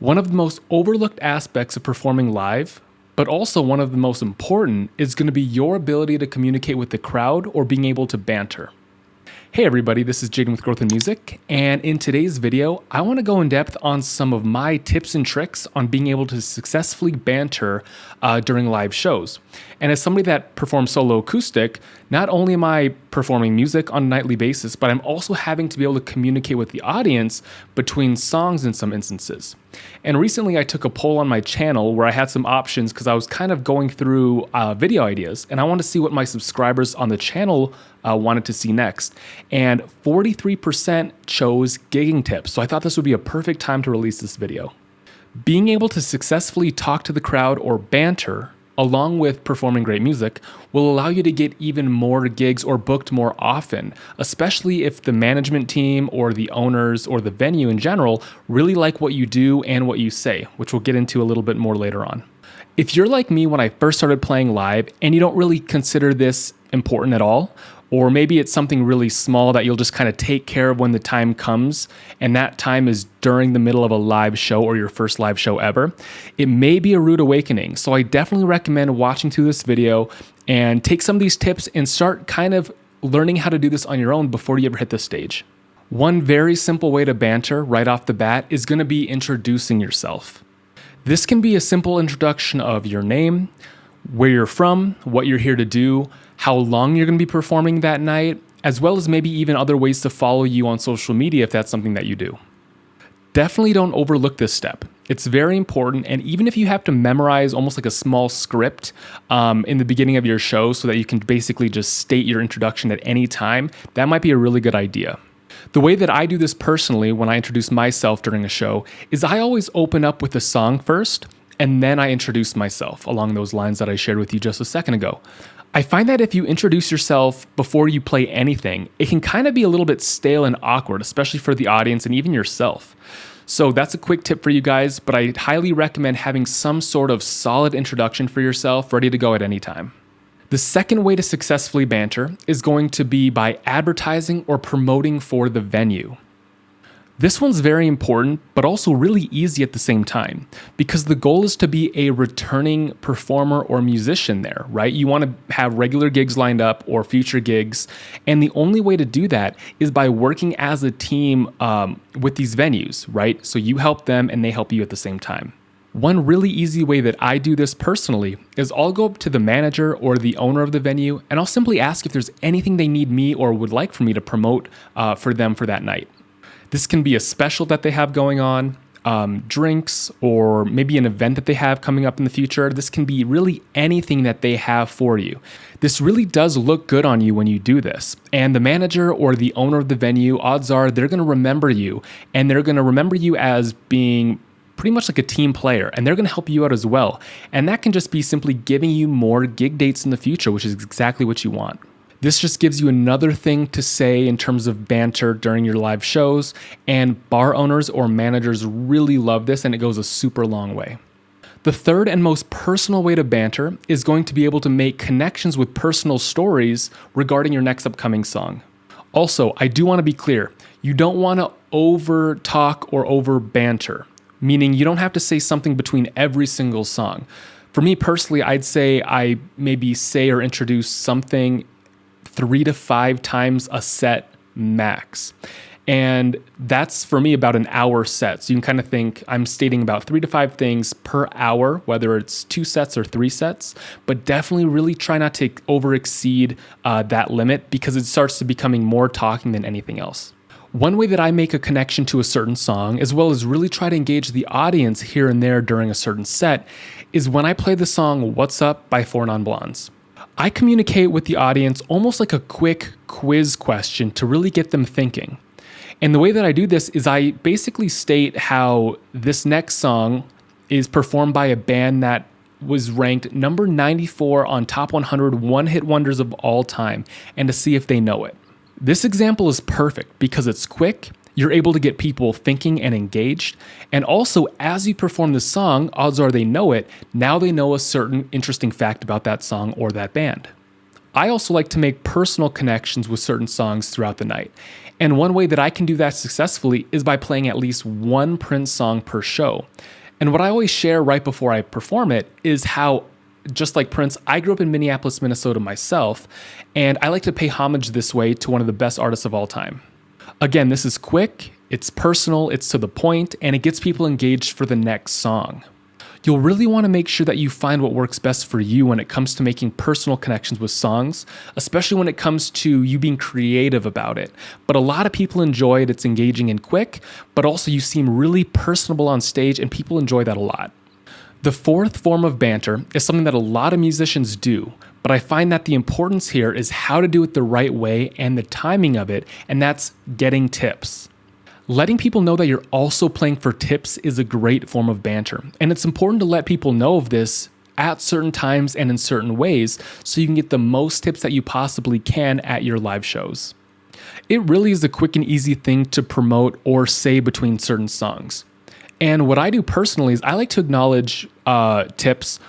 One of the most overlooked aspects of performing live, but also one of the most important, is going to be your ability to communicate with the crowd or being able to banter. Hey everybody, this is Jaden with Growth in Music, and in today's video, I want to go in depth on some of my tips and tricks on being able to successfully banter during live shows. And as somebody that performs solo acoustic, not only am I performing music on a nightly basis, but I'm also having to be able to communicate with the audience between songs in some instances. And recently I took a poll on my channel where I had some options because I was kind of going through video ideas, and I wanted to see what my subscribers on the channel wanted to see next. And 43% chose gigging tips, so I thought this would be a perfect time to release this video. Being able to successfully talk to the crowd or banter, along with performing great music, will allow you to get even more gigs or booked more often, especially if the management team or the owners or the venue in general really like what you do and what you say, which we'll get into a little bit more later on. If you're like me when I first started playing live and you don't really consider this important at all, or maybe it's something really small that you'll just kind of take care of when the time comes, and that time is during the middle of a live show or your first live show ever, it may be a rude awakening. So I definitely recommend watching through this video and take some of these tips and start kind of learning how to do this on your own before you ever hit this stage. One very simple way to banter right off the bat is going to be introducing yourself. This can be a simple introduction of your name, where you're from, what you're here to do, how long you're going to be performing that night, as well as maybe even other ways to follow you on social media if that's something that you do. Definitely don't overlook this step. It's very important, and even if you have to memorize almost like a small script in the beginning of your show so that you can basically just state your introduction at any time, that might be a really good idea. The way that I do this personally when I introduce myself during a show is I always open up with a song first, and then I introduce myself along those lines that I shared with you just a second ago. I find that if you introduce yourself before you play anything, it can kind of be a little bit stale and awkward, especially for the audience and even yourself. So that's a quick tip for you guys, but I highly recommend having some sort of solid introduction for yourself ready to go at any time. The second way to successfully banter is going to be by advertising or promoting for the venue. This one's very important, but also really easy at the same time, because the goal is to be a returning performer or musician there, right? You want to have regular gigs lined up or future gigs, and the only way to do that is by working as a team with these venues, right? So you help them and they help you at the same time. One really easy way that I do this personally is I'll go up to the manager or the owner of the venue, and I'll simply ask if there's anything they need me or would like for me to promote for them for that night. This can be a special that they have going on, drinks, or maybe an event that they have coming up in the future. This can be really anything that they have for you. This really does look good on you when you do this. And the manager or the owner of the venue, odds are they're going to remember you, and they're going to remember you as being pretty much like a team player, and they're going to help you out as well. And that can just be simply giving you more gig dates in the future, which is exactly what you want. This just gives you another thing to say in terms of banter during your live shows, and bar owners or managers really love this, and it goes a super long way. The third and most personal way to banter is going to be able to make connections with personal stories regarding your next upcoming song. Also, I do want to be clear, you don't want to over talk or over banter, meaning you don't have to say something between every single song. For me personally, I'd say I maybe say or introduce something 3 to 5 times a set max. And that's for me about an hour set. So you can kind of think I'm stating about 3 to 5 things per hour, whether it's 2 sets or 3 sets, but definitely really try not to over exceed that limit, because it starts to becoming more talking than anything else. One way that I make a connection to a certain song, as well as really try to engage the audience here and there during a certain set, is when I play the song What's Up by 4 Non Blondes. I communicate with the audience almost like a quick quiz question to really get them thinking. And the way that I do this is I basically state how this next song is performed by a band that was ranked number 94 on Top 100 one-hit wonders of all time, and to see if they know it. This example is perfect because it's quick, you're able to get people thinking and engaged, and also as you perform the song, odds are they know it, now they know a certain interesting fact about that song or that band. I also like to make personal connections with certain songs throughout the night, And one way that I can do that successfully is by playing at least one Prince song per show. And what I always share right before I perform it is how, just like Prince, I grew up in Minneapolis, Minnesota myself, and I like to pay homage this way to one of the best artists of all time. Again, this is quick, it's personal, it's to the point, and it gets people engaged for the next song. You'll really want to make sure that you find what works best for you when it comes to making personal connections with songs, especially when it comes to you being creative about it. But a lot of people enjoy it, it's engaging and quick, but also you seem really personable on stage and people enjoy that a lot. The fourth form of banter is something that a lot of musicians do, but I find that the importance here is how to do it the right way and the timing of it, and that's getting tips. Letting people know that you're also playing for tips is a great form of banter, and it's important to let people know of this at certain times and in certain ways so you can get the most tips that you possibly can at your live shows. It really is a quick and easy thing to promote or say between certain songs. And what I do personally is I like to acknowledge tips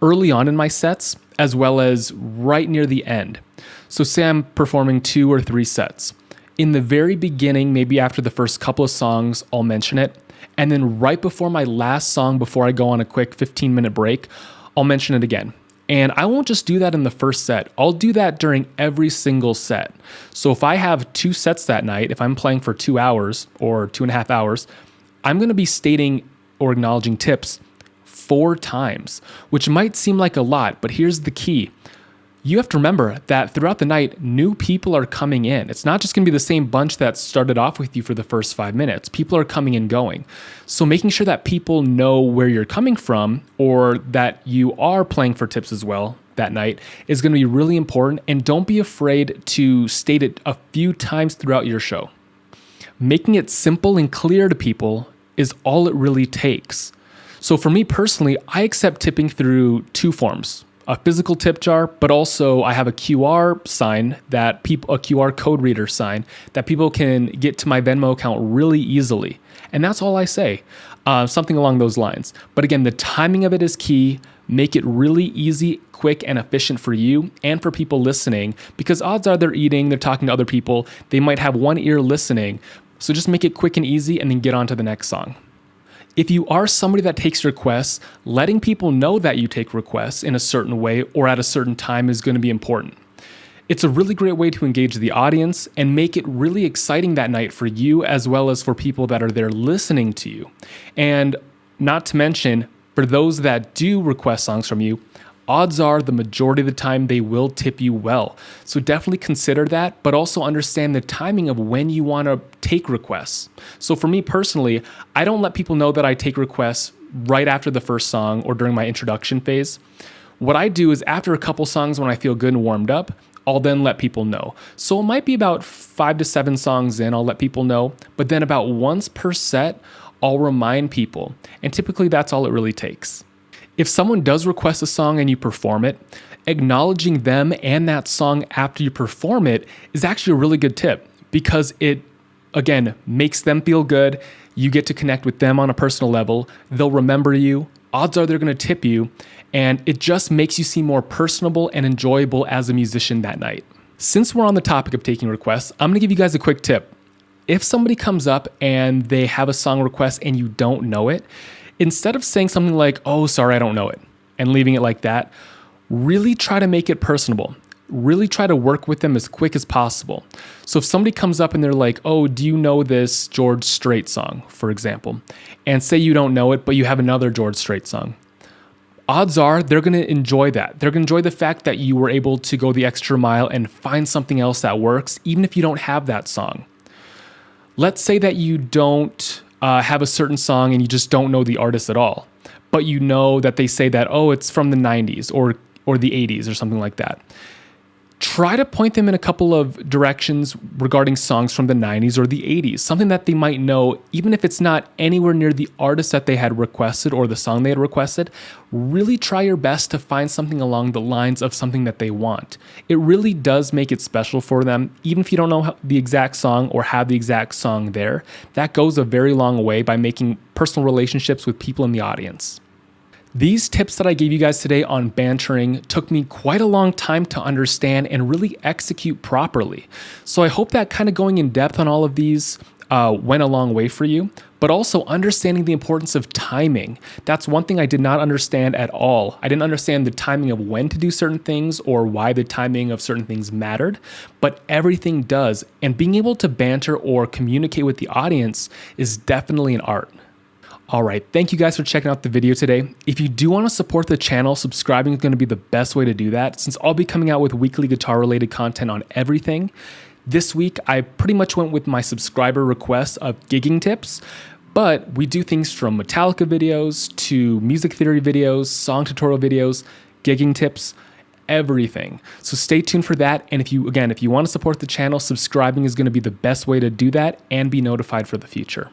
early on in my sets as well as right near the end. So say I'm performing 2 or 3 sets. In the very beginning, maybe after the first couple of songs, I'll mention it. And then right before my last song, before I go on a quick 15-minute break, I'll mention it again. And I won't just do that in the first set. I'll do that during every single set. So if I have 2 sets that night, if I'm playing for 2 hours or 2.5 hours, I'm going to be stating or acknowledging tips 4 times, which might seem like a lot, but here's the key. You have to remember that throughout the night, new people are coming in. It's not just going to be the same bunch that started off with you for the first 5 minutes. People are coming and going. So making sure that people know where you're coming from or that you are playing for tips as well that night is going to be really important. And don't be afraid to state it a few times throughout your show. Making it simple and clear to people is all it really takes. So for me personally, I accept tipping through 2 forms. A physical tip jar, but also I have a QR sign a QR code reader sign that people can get to my Venmo account really easily. And that's all I say, something along those lines. But again, the timing of it is key. Make it really easy, quick, and efficient for you and for people listening, because odds are they're eating, they're talking to other people, they might have one ear listening. So just make it quick and easy and then get on to the next song. If you are somebody that takes requests, letting people know that you take requests in a certain way or at a certain time is going to be important. It's a really great way to engage the audience and make it really exciting that night for you as well as for people that are there listening to you. And not to mention, for those that do request songs from you, odds are the majority of the time they will tip you well. So definitely consider that, but also understand the timing of when you want to take requests. So for me personally, I don't let people know that I take requests right after the first song or during my introduction phase. What I do is after a couple songs when I feel good and warmed up, I'll then let people know. So it might be about 5 to 7 songs in, I'll let people know, but then about once per set, I'll remind people. And typically that's all it really takes. If someone does request a song and you perform it, acknowledging them and that song after you perform it is actually a really good tip because it, again, makes them feel good. You get to connect with them on a personal level. They'll remember you. Odds are they're going to tip you. And it just makes you seem more personable and enjoyable as a musician that night. Since we're on the topic of taking requests, I'm going to give you guys a quick tip. If somebody comes up and they have a song request and you don't know it, instead of saying something like, "Oh, sorry, I don't know it," and leaving it like that, really try to make it personable. Really try to work with them as quick as possible. So if somebody comes up and they're like, "Oh, do you know this George Strait song," for example, and say you don't know it, but you have another George Strait song, odds are they're going to enjoy that. They're going to enjoy the fact that you were able to go the extra mile and find something else that works, even if you don't have that song. Let's say that you don't have a certain song and you just don't know the artist at all, but you know that they say that, oh, it's from the 90s or the 80s or something like that. Try to point them in a couple of directions regarding songs from the 90s or the 80s, something that they might know, even if it's not anywhere near the artist that they had requested or the song they had requested. Really try your best to find something along the lines of something that they want. It really does make it special for them, even if you don't know the exact song or have the exact song there. That goes a very long way by making personal relationships with people in the audience. These tips that I gave you guys today on bantering took me quite a long time to understand and really execute properly. So I hope that kind of going in depth on all of these went a long way for you, but also understanding the importance of timing. That's one thing I did not understand at all. I didn't understand the timing of when to do certain things or why the timing of certain things mattered, but everything does. And being able to banter or communicate with the audience is definitely an art. All right, thank you guys for checking out the video today. If you do want to support the channel, subscribing is going to be the best way to do that, since I'll be coming out with weekly guitar-related content on everything. This week, I pretty much went with my subscriber requests of gigging tips, but we do things from Metallica videos to music theory videos, song tutorial videos, gigging tips, everything. So stay tuned for that. And if you want to support the channel, subscribing is going to be the best way to do that and be notified for the future.